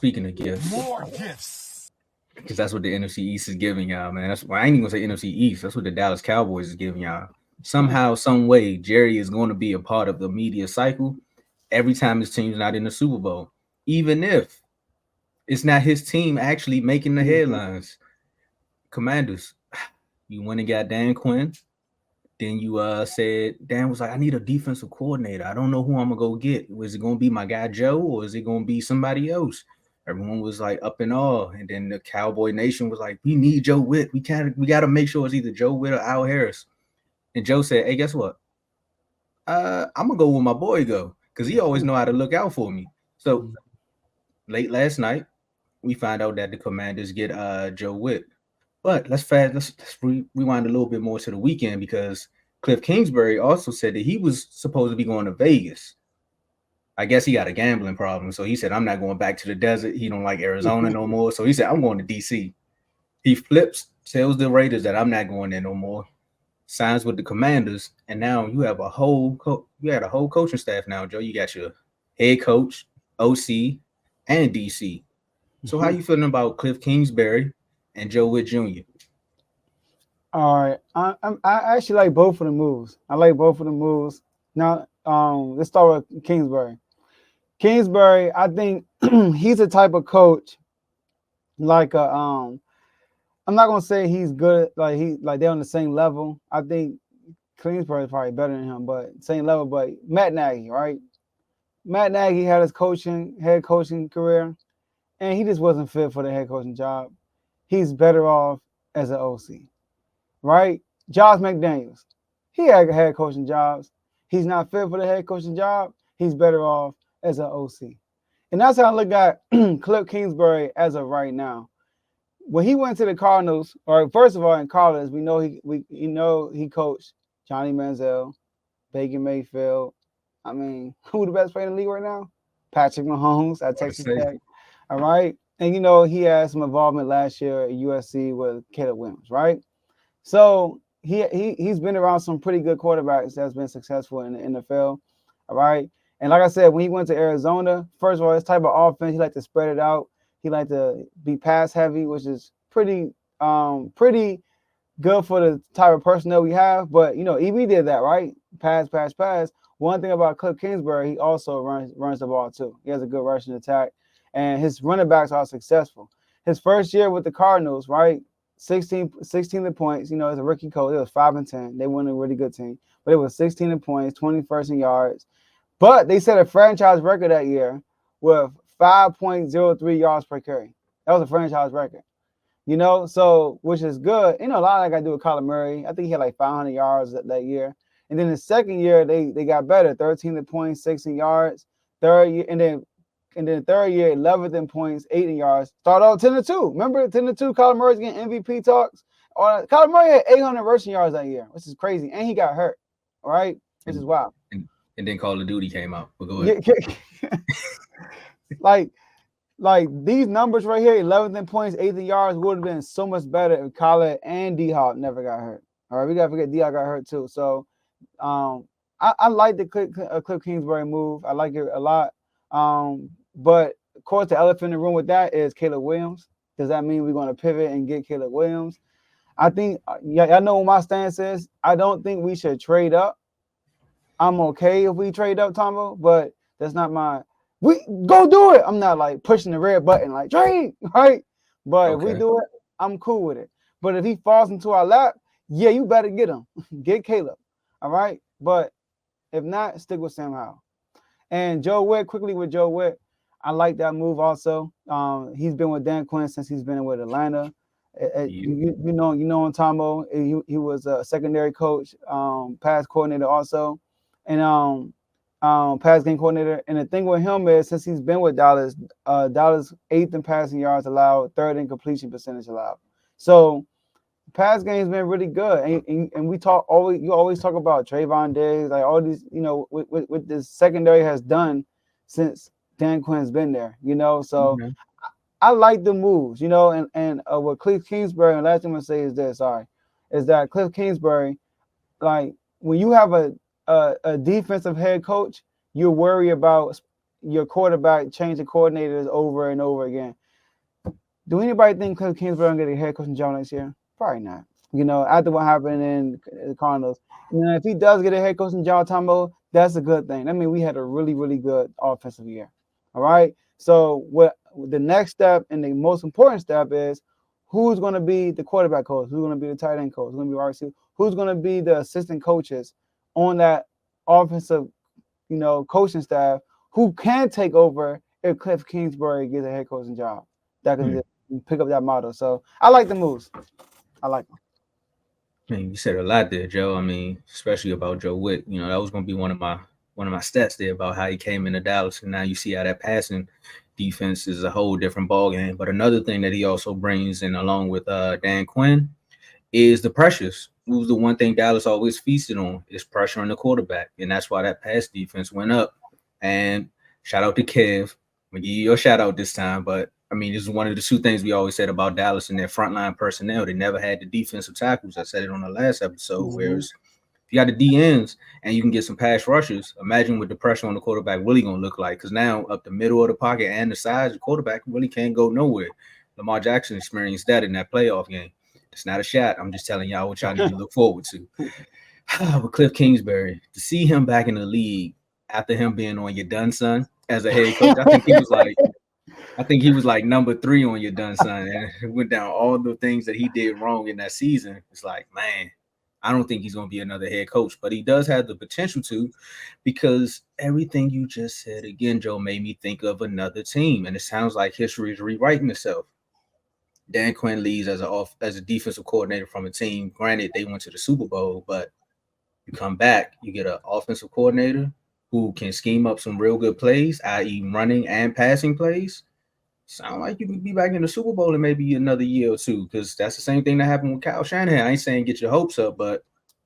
speaking of gifts, More gifts. because that's what the NFC East is giving y'all, man. That's why I ain't even gonna say NFC East. That's what the Dallas Cowboys is giving y'all. Somehow, some way, Jerry is going to be a part of the media cycle every time his team's not in the Super Bowl, even if it's not his team actually making the headlines. Commanders, you went and got Dan Quinn. Then you said Dan was like, I need a defensive coordinator. I don't know who I'm gonna go get. Was it gonna be my guy Joe or is it gonna be somebody else? Everyone was like up in awe, and then the Cowboy Nation was like, "We need Joe Witt. We got to make sure it's either Joe Witt or Al Harris." And Joe said, "Hey, guess what? I'm gonna go where my boy go because he always know how to look out for me." So late last night, we find out that the Commanders get Joe Witt. But let's rewind a little bit more to the weekend because Cliff Kingsbury also said that he was supposed to be going to Vegas. I guess he got a gambling problem, so he said, "I'm not going back to the desert." He don't like Arizona no more, so he said, "I'm going to DC." He flips, tells the Raiders that I'm not going there no more. Signs with the Commanders, and now you have you had a whole coaching staff now, Joe. You got your head coach, OC, and DC. So how you feeling about Cliff Kingsbury and Joe Witt Jr.? All right, I actually like both of the moves. I like both of the moves. Now, let's start with Kingsbury. Kingsbury, I think he's the type of coach like a I'm not gonna say he's good, like they're on the same level. I think Kingsbury is probably better than him, but same level. But Matt Nagy, right? Matt Nagy had his head coaching career, and he just wasn't fit for the head coaching job. He's better off as an OC, right? Josh McDaniels, he had head coaching jobs. He's not fit for the head coaching job. He's better off as an OC. And that's how I look at Cliff Kingsbury as of right now. When he went to the Cardinals, or first of all in college, we know he coached Johnny Manziel, Baker Mayfield. I mean, who the best player in the league right now? Patrick Mahomes at Texas Tech. All right. And he had some involvement last year at USC with Caleb Williams, right? So he's been around some pretty good quarterbacks that's been successful in the NFL. All right. And like I said, when he went to Arizona, first of all, this type of offense, he liked to spread it out. He liked to be pass heavy, which is pretty good for the type of personnel we have. But EB did that, right? Pass. One thing about Cliff Kingsbury, he also runs the ball too. He has a good rushing attack, and his running backs are successful. His first year with the Cardinals, right? 16 points. As a rookie coach, it was 5-10. They won a really good team, but it was 16 points, 21st in yards. But they set a franchise record that year with 5.03 yards per carry. That was a franchise record. So which is good. A lot of that got to do with Kyler Murray. I think he had like 500 yards that year. And then the second year they got better, 13 points, 16 yards. Third year, and then third year, 11 points, 18 yards. Start off 10-2. Remember 10-2. Kyler Murray's getting MVP talks. Kyler Murray had 800 rushing yards that year, which is crazy, and he got hurt. All right, which is wild. And then Call of Duty came out. But go ahead. Like these numbers right here, 11 points, 18 yards would have been so much better if Kyler and D-Hop never got hurt. All right, we got to forget D-Hop got hurt too. So I like the Cliff Kingsbury move. I like it a lot. But of course, the elephant in the room with that is Caleb Williams. Does that mean we're going to pivot and get Caleb Williams? I think, y'all know what my stance is. I don't think we should trade up. I'm okay if we trade up, Tomo, but that's not we go do it. I'm not like pushing the red button like trade, right? But if we do it, I'm cool with it. But if he falls into our lap, yeah, you better get him. Get Caleb. All right. But if not, stick with Sam Howell. And Joe Witt, quickly with Joe Witt, I like that move also. He's been with Dan Quinn since he's been with Atlanta. You know him, Tomo. He was a secondary coach, pass coordinator also, and pass game coordinator. And the thing with him is, since he's been with Dallas, Dallas 8th in passing yards allowed, 3rd in completion percentage allowed. So pass game's been really good, and we you always talk about Trayvon Diggs, like all these, what this secondary has done since Dan Quinn's been there, So I like the moves, and what Cliff Kingsbury, and last thing I'm gonna say is this, is that Cliff Kingsbury, like when you have a defensive head coach, you worry about your quarterback changing coordinators over and over again. Do anybody think Cliff Kingsbury gonna get a head coaching job next year? Probably not. After what happened in the Cardinals, if he does get a head coaching job, Tomo, that's a good thing. I mean, we had a really, really good offensive year. All right. So what the next step and the most important step is who's going to be the quarterback coach, who's going to be the tight end coach, who's going to be RC, who's going to be the assistant coaches on that offensive, coaching staff who can take over if Cliff Kingsbury gets a head coaching job that can just pick up that model. So I like the moves. I like them. I mean, you said a lot there, Joe. I mean, especially about Joe Witt. That was going to be one of my stats there about how he came into Dallas, and now you see how that passing defense is a whole different ballgame. But another thing that he also brings in, along with Dan Quinn, is the pressures. It was the one thing Dallas always feasted on is pressure on the quarterback, and that's why that pass defense went up. And shout out to Kev. I'm gonna give you your shout out this time, but I mean, this is one of the two things we always said about Dallas and their frontline personnel. They never had the defensive tackles. I said it on the last episode. Mhm. Whereas if you got the DNs and you can get some pass rushers, imagine what the pressure on the quarterback really gonna look like. Because now up the middle of the pocket and the sides, the quarterback really can't go nowhere. Lamar Jackson experienced that in that playoff game. It's not a shot. I'm just telling y'all what y'all need to look forward to. With Cliff Kingsbury, to see him back in the league after him being on your done son as a head coach, I think he was like number 3 on your done son, and it went down all the things that he did wrong in that season. It's like, man, I don't think he's going to be another head coach, but he does have the potential to, because everything you just said again, Joe, made me think of another team, and it sounds like history is rewriting itself. Dan Quinn leaves as a defensive coordinator from a team. Granted, they went to the Super Bowl, but you come back, you get an offensive coordinator who can scheme up some real good plays, i.e., running and passing plays. Sound like you could be back in the Super Bowl in maybe another year or two, because that's the same thing that happened with Kyle Shanahan. I ain't saying get your hopes up, but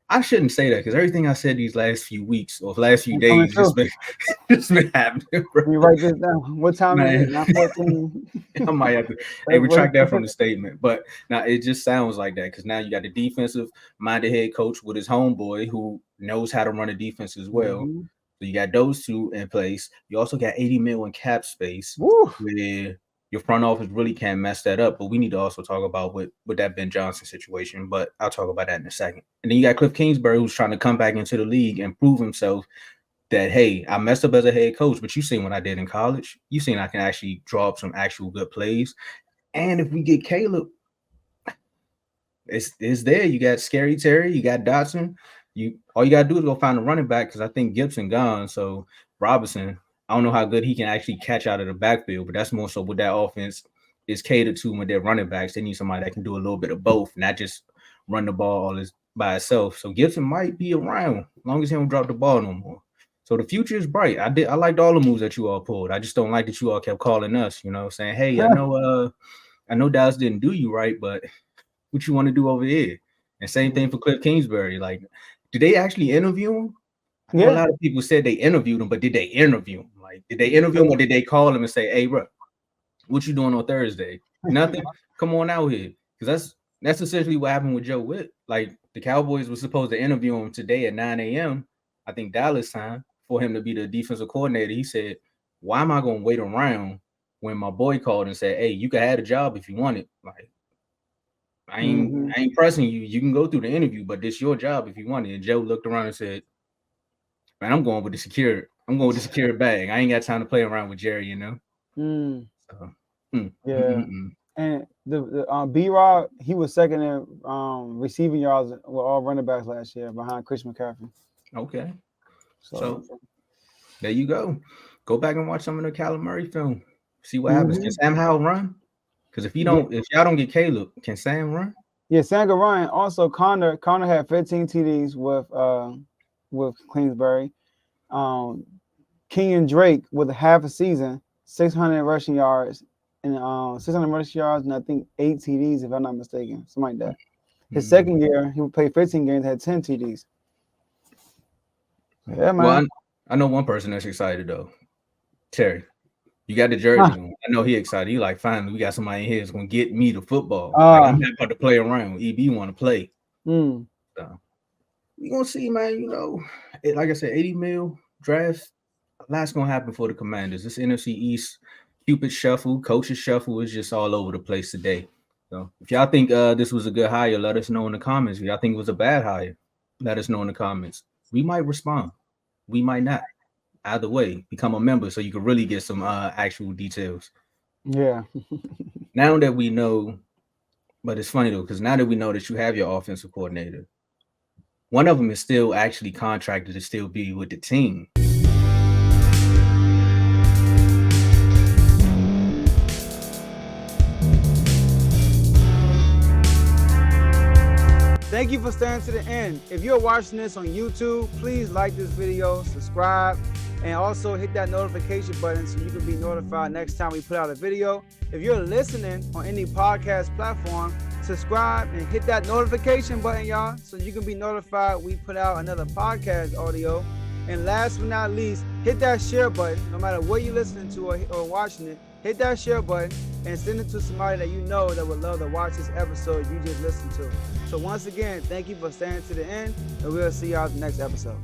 I shouldn't say that, because everything I said these last few weeks or last few days just been happening. Let me write this down. What time is it? 9:14. I might have to retract that from the statement, but now it just sounds like that, because now you got the defensive minded head coach with his homeboy who knows how to run a defense as well. Mm-hmm. So you got those two in place. You also got $80 million in cap space. Woo. Where your front office really can't mess that up. But we need to also talk about with that Ben Johnson situation. But I'll talk about that in a second. And then you got Cliff Kingsbury, who's trying to come back into the league and prove himself that, hey, I messed up as a head coach, but you seen what I did in college. You seen I can actually draw up some actual good plays. And if we get Caleb, it's there. You got Scary Terry, you got Dotson. All you gotta do is go find a running back, because I think Gibson gone. So Robinson, I don't know how good he can actually catch out of the backfield, but that's more so what that offense is catered to when they're running backs. They need somebody that can do a little bit of both, not just run the ball all by itself. So Gibson might be around as long as he don't drop the ball no more. So the future is bright. I liked all the moves that you all pulled. I just don't like that you all kept calling us, saying, hey, I know Dallas didn't do you right, but what you want to do over here? And same thing for Cliff Kingsbury. Like, did they actually interview him? Yeah. A lot of people said they interviewed him, but did they interview him? Like, did they interview him, or did they call him and say, hey, bro, what you doing on Thursday? Nothing. Come on out here. Because that's essentially what happened with Joe Witt. Like, the Cowboys were supposed to interview him today at 9 a.m., I think Dallas time, for him to be the defensive coordinator. He said, why am I going to wait around when my boy called and said, hey, you can have a job if you want it? Like, I ain't pressing you. You can go through the interview, but this your job if you want it. And Joe looked around and said, man, I'm going with the secure bag. I ain't got time to play around with Jerry, So, yeah. And the B-Rob, he was second in receiving yards with all running backs last year behind Chris McCaffrey. Okay. So there you go. Go back and watch some of the Kyler Murray film. See what happens. Can Sam Howell run? Because if y'all don't get Caleb, can Sam run? Yeah, Sam can run. Also, Connor had 15 TDs with Kingsbury. Kenyon Drake with half a season, 600 rushing yards, and I think 8 TDs, if I'm not mistaken, something like that. His second year, he would play 15 games, had 10 TDs. Yeah, man. Well, I know one person that's excited though. Terry, you got the jersey on. I know he excited. He like, finally, we got somebody in here that's gonna get me the football. Like, I'm not about to play around. EB want to play. So we gonna see, man. Like I said, 80 mil draft. a lot's gonna happen for the Commanders. This NFC East Cupid shuffle, coaches shuffle is just all over the place today. So if y'all think this was a good hire, let us know in the comments. If y'all think it was a bad hire, let us know in the comments. We might respond. We might not. Either way, become a member so you can really get some actual details. Yeah. Now that we know, but it's funny though, because now that we know that you have your offensive coordinator, one of them is still actually contracted to still be with the team. Thank you for staying to the end. If you're watching this on YouTube, please like this video, subscribe, and also hit that notification button so you can be notified next time we put out a video. If you're listening on any podcast platform, subscribe and hit that notification button, y'all, so you can be notified we put out another podcast audio. And last but not least, hit that share button. No matter what you're listening to or watching it, hit that share button and send it to somebody that you know that would love to watch this episode you just listened to. So once again, thank you for staying to the end, and we'll see y'all in the next episode.